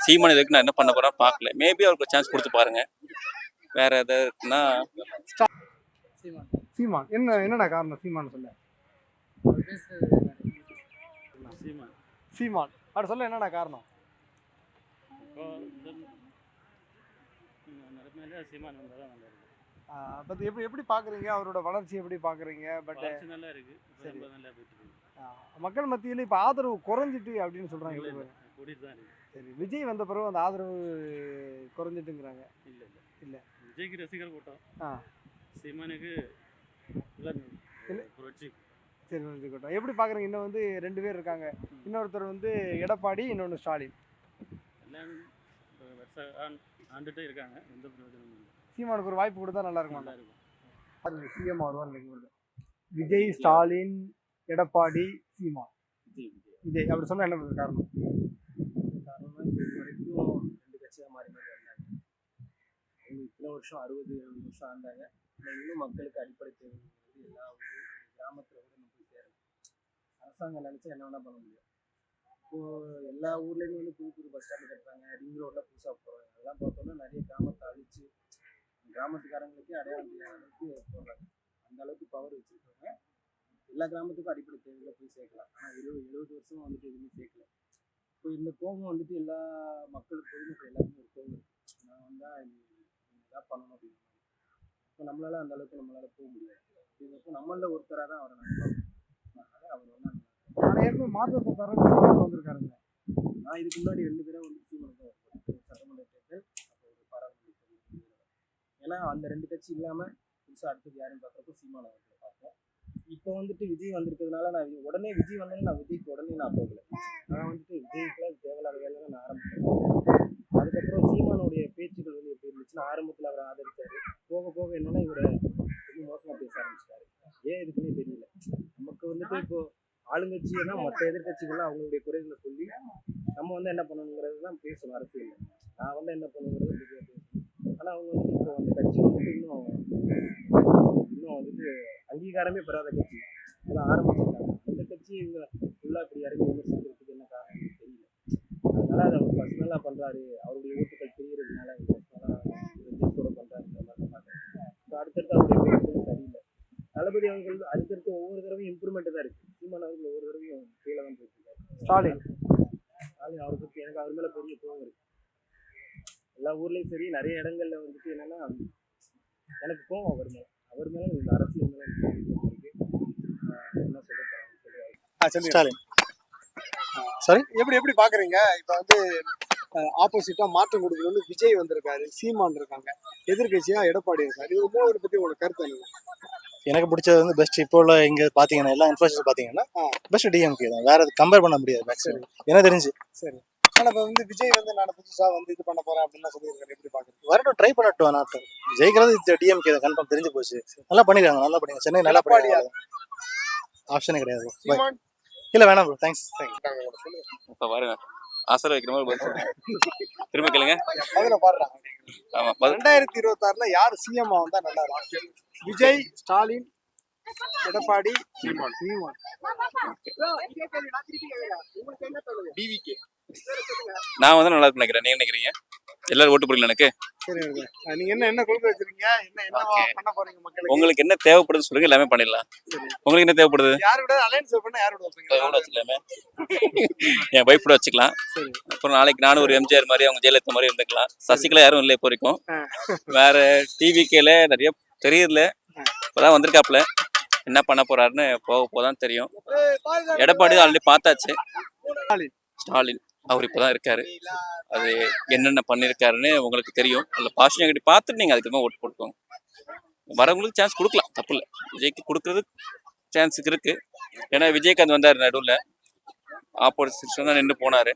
சீமான் இதுக்கு நான் என்ன பண்ண போறேன் பார்க்கல. மேபி அவருக்கு சான்ஸ் கொடுத்து பாருங்க. வேற எதுனா சீமான் என்னடா காரணம் சீமான் சொல்ல? சீமான் அப்படி சொல்ல என்னடா காரணம்? பட் எப்படி பாக்குறீங்க அவரோட வளர்ச்சி எப்படி பாக்குறீங்க? பட் நல்லா இருக்கு. மக்கள் மத்தியில இப்ப ஆதரவு குறைஞ்சிட்டு அப்படின்னு சொல்றாங்க. கூட்டிட்டு தான் இருக்கு. சரி, விஜய் வந்த பிறகு அந்த ஆதரவு குறைஞ்சிட்டுங்கிறாங்க. இல்ல விஜய்க்கு ரசிகர் கூட்டம். சீமானுக்கு புரட்சி. சரி, கூட்டம் எப்படி பாக்குறீங்க? இன்னும் வந்து 2 பேர் இருக்காங்க. இன்னொருத்தர் வந்து எடப்பாடி, இன்னொன்னு ஸ்டாலின். எல்லாம் ஆண்டுட்டே இருக்காங்க. எந்த பிரயோஜனமும் இல்லை. சீமானுக்கு ஒரு வாய்ப்பு கொடுத்தா நல்லா இருக்கும். சிஎம் வருவார். விஜய், ஸ்டாலின், எடப்பாடி, சீமான். விஜய் அப்படி சொன்னா என்ன காரணம்? இது வரைக்கும் 2 கட்சியாக மாறி வந்தாங்க. அவங்க இத்தனை வருஷம் 60-70 வருஷம் ஆண்டாங்க. இன்னும் மக்களுக்கு அடிப்படை தேவை எல்லா கிராமத்தில் கூட நம்ம போய் சேரணும். அரசாங்கம் நினைச்சா என்ன வேணா பண்ண முடியும். இப்போது எல்லா ஊர்லேயுமே வந்து புது பஸ் ஸ்டாண்டு கட்டுறாங்க. ரிங் ரோட்லாம் புதுசாக போகிறாங்க. அதெல்லாம் பார்த்தோம்னா நிறைய கிராமத்தை அழிச்சு கிராமத்துக்காரங்களுக்கே அடையாளம் தெரியாத அளவுக்கு போடுறாங்க. அந்த அளவுக்கு பவர் வச்சுருக்காங்க. எல்லா கிராமத்துக்கும் அடிப்படை தேவைகளை போய் சேர்க்கலாம். ஆனால் 70 வருஷம் வந்துட்டு எதுவுமே சேர்க்கல. இப்போ இந்த கோபம் வந்துட்டு எல்லா மக்களுக்கு பொதுமக்கள் எல்லாருமே ஒரு கோபம் இருக்குது. நான் வந்தால் இதான் பண்ணணும் அப்படின்னு. இப்போ நம்மளால அந்த அளவுக்கு போக முடியாது. அப்படிங்கிறப்போ நம்மள ஒருத்தராக தான் அவரை நாங்கள் அதனால அவர் வந்து ஏற்கனவே மாற்றத்தை தர வந்திருக்காருங்க. நான் இதுக்கு முன்னாடி 2 தடவை வந்து சீமானுக்கு சட்டமன்ற தேர்தல், அப்போ ஒரு பாராளுமன்ற தேர்தல். ஏன்னா அந்த 2 கட்சி இல்லாமல் புதுசாக அடுத்தது யாருன்னு பார்க்குறப்போ சீமான் அவர்களை பார்த்தோம். இப்போ வந்துட்டு விஜய் வந்திருக்கிறதுனால நான் உடனே விஜய் வந்தோன்னே நான் விஜய்க்கு உடனே நான் போகல. நான் வந்துட்டு விஜய்க்குலாம் தேவையில்லாத வேலை நான் ஆரம்பிச்சேன். அதுக்கப்புறம் சீமானுடைய பேச்சுக்கள் வந்து எப்படி இருந்துச்சுன்னா, ஆரம்பத்தில் அவரை ஆதரிச்சாரு. போக போக என்னன்னா இவரை ரொம்ப மோசமாக பேச ஆரம்பிச்சிட்டாரு. ஏன் இதுக்குன்னே தெரியல. நமக்கு வந்துட்டு இப்போ ஆளுங்கட்சின்னா மற்ற எதிர்கட்சிகள்லாம் அவங்களுடைய குறைகளை சொல்லி நம்ம வந்து என்ன பண்ணணுங்கிறது தான் பேசணும். அரசியல் நான் வந்து என்ன பண்ணணுங்கிறது விஜய் பேசணும். ஆனால் அவங்க வந்துட்டு இப்போ அந்த கட்சி வந்துட்டு இன்னும் வந்துட்டு அங்கீகாரமே பெறாத கட்சி அதை ஆரம்பிச்சிருக்காங்க. அந்த கட்சி இவங்க ஃபுல்லாக இப்படி இறங்கி விமர்சிக்கிறதுக்கு என்ன காரணம் தெரியல. அதனால அதை அவர் பர்சனலாக பண்ணுறாரு. அவருடைய ஓட்டுகள் தெரியறதுனால பர்சனலாக பண்ணுறாருங்கிற மாதிரி பார்க்குறேன். இப்போ அடுத்தடுத்து அவருடைய பேச்சுகள் சரியில்லை. தளபதி அவர்கள் அடுத்தடுத்து ஒவ்வொரு தடவையும் இம்ப்ரூவ்மெண்ட் தான் இருக்குது. சீமான் அவர்கள் ஒவ்வொரு தடவையும் கீழே தான் போயிருக்காரு. ஸ்டாலின் அவரை பற்றி எனக்கு அவர் மேலே பெரிய கோவம் இருக்குது. எல்லா ஊர்லேயும் சரி, நிறைய இடங்கள்ல வந்துட்டு என்னன்னா எனக்கு கோவம் அவர் மேலே இந்த அரசியல் மேலே என்ன சொல்ல ஸ்டாலின். சரி, எப்படி பாக்குறீங்க? இப்ப வந்து ஆப்போசிட்டா மாற்றம் கொடுக்கணும்னு விஜய் வந்திருக்காரு, சீமான் இருக்காங்க, எதிர்கட்சியா எடப்பாடி இருக்காரு. இது 3 பத்தி உங்களுக்கு கருத்து என்ன? எனக்கு பிடிச்சது வந்து பெஸ்ட் இப்போ உள்ள இங்க பாத்தீங்கன்னா எல்லா இன்ஃபுளுசர் பாத்தீங்கன்னா பெஸ்ட் டிஎம்கே தான். வேற கம்பேர் பண்ண முடியாது மேக்ஸிமம் எனக்கு தெரிஞ்சு. சரி, ஆனா இப்ப வந்து விஜய் வந்து நான் புதுசா வந்து இது பண்ண போறேன் அப்படின்னு சொல்லியிருக்காரு. எப்படி பாக்குறீங்க? வரட்டும், ட்ரை பண்ணட்டும். நான் ஜெயிக்கிறது டிஎம்கே தான் கன்ஃபார்ம் தெரிஞ்சு போச்சு. நல்லா பண்ணிருக்காங்க, நல்லா பண்ணிருக்காங்க. சென்னை நல்லா பண்ணிருக்காங்க. ஆப்ஷனே கிடையாது. இல்ல வேணாம் ப்ரோ, தேங்க்ஸ். இப்போ பாருங்க, ஆசர் வைக்கிற மாதிரி திரும்ப கேளுங்க. அதுல பாடுறாங்க. ஆமா, 2026ல யார் சிஎம் வந்தா நல்லா இருக்கும்? விஜய், ஸ்டாலின், எடப்பாடி, சீமான். நான் வந்து நல்லா இருக்கு நினைக்கிறேன். நீங்க நினைக்கிறீங்க? எல்லாரும் ஓட்டு போடுறீங்க எனக்கு. சரி, நீங்க என்ன கொள்கை வச்சிருக்கீங்க? என்ன பண்ண போறீங்க மக்களுக்கு? உங்களுக்கு என்ன தேவைப்படுது சொல்லுங்க, எல்லாமே பண்ணிடலாம். உங்களுக்கு என்ன தேவைப்படுது? யாரோட அலையன்ஸ் பண்ணா யாரோட வைப்பீங்க? என் வைஃப் கூட வச்சுக்கலாம். அப்புறம் நாளைக்கு நானும் ஒரு எம்ஜிஆர் மாதிரி, அவங்க ஜெயலலிதா மாதிரி இருந்துக்கலாம். சசிகலா யாரும் இல்லை இப்போ வரைக்கும். வேற டிவிக்கேல நிறைய தெரியல, இப்பதான் வந்திருக்காப்புல. என்ன பண்ண போறாருன்னு போதான் தெரியும். எடப்பாடி ஆல்ரெடி பார்த்தாச்சு. ஸ்டாலின் அவர் இப்பதான் இருக்காரு. அது என்னென்ன பண்ணிருக்காருன்னு உங்களுக்கு தெரியும். அதுல பாசிட்டிவ் நெகட்டிவ் பார்த்துட்டு நீங்க அதுக்கு ஓட்டு போட்டுக்கோங்க. வரவங்களுக்கு சான்ஸ் கொடுக்கலாம், தப்பு இல்லை. விஜய்க்கு கொடுக்கறது சான்ஸுக்கு இருக்கு. ஏன்னா விஜயகாந்த் வந்தார் நடுவில், ஆப்போசிஷன் தான் நின்று போனாரு.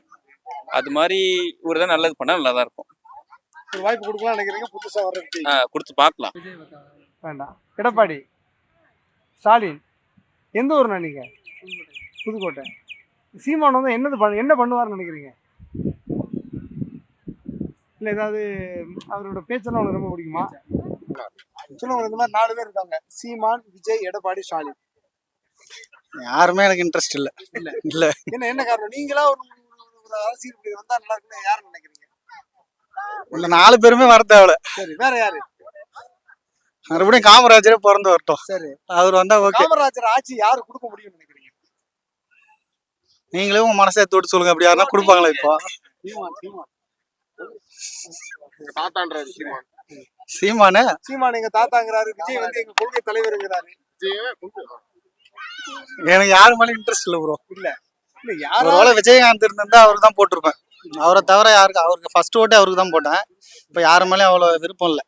அது மாதிரி இவர் தான் நல்லது பண்ணா நல்லா தான் இருக்கும். வாய்ப்பு கொடுக்கலாம் நினைக்கிறீங்க? புதுசா வர்றதுக்கு கொடுத்து பார்க்கலாம். வேண்டாம். எடப்பாடி, ஸ்டாலின் எந்த ஊர்னா நீங்க? புதுக்கோட்டை. சீமான் வந்து என்ன பண்ணுவார்னு நினைக்கிறீங்க? இல்லை ஏதாவது அவரோட பேச்செல்லாம் உங்களுக்கு ரொம்ப பிடிக்குமா? சொல்லுங்க. இந்த மாதிரி 4 பேர் இருக்காங்க, சீமான், விஜய், எடப்பாடி, ஸ்டாலின். யாருமே எனக்கு இன்ட்ரெஸ்ட் இல்லை. என்ன காரணம்? நீங்களா ஒரு ஒரு அரசியல் இப்படி வந்தா நல்லா இருக்குன்னு யாருன்னு நினைக்கிறீங்க? இல்ல 4 பேருமே வர தேவையில்ல. சரி, வேற யாரு? மறுபடியும் காமராஜரே பிறந்து வரட்டும். சரி, அவர் வந்தா ஓகே. காமராஜர் ஆட்சி யாரு கொடுக்க முடியும்னு நினைக்கிறீங்க? நீங்களே உங்க மனசை தொட்டு சொல்லுங்க. அப்படி யாருன்னா கொடுப்பாங்களா இப்போ? சீமான். தாத்தான்றாரு சீமான். சீமானு சீமான் எங்க தாத்தாங்கிறாரு, விஜய் வந்து எங்க கொள்கை தலைவருங்கிறாரு. எனக்கு யாரு மேலே இன்ட்ரெஸ்ட் இல்லை ப்ரோ. இல்ல யாரா ஒருவேளை விஜயகாந்த் இருந்திருந்தா அவருக்கு தான் போட்டிருப்பேன். அவரை தவிர யாருக்கு, அவருக்கு ஃபர்ஸ்ட் ஓட்டே அவருக்கு தான் போட்டேன். இப்போ யாரு மேலேயும் அவ்வளோ விருப்பம் இல்லை.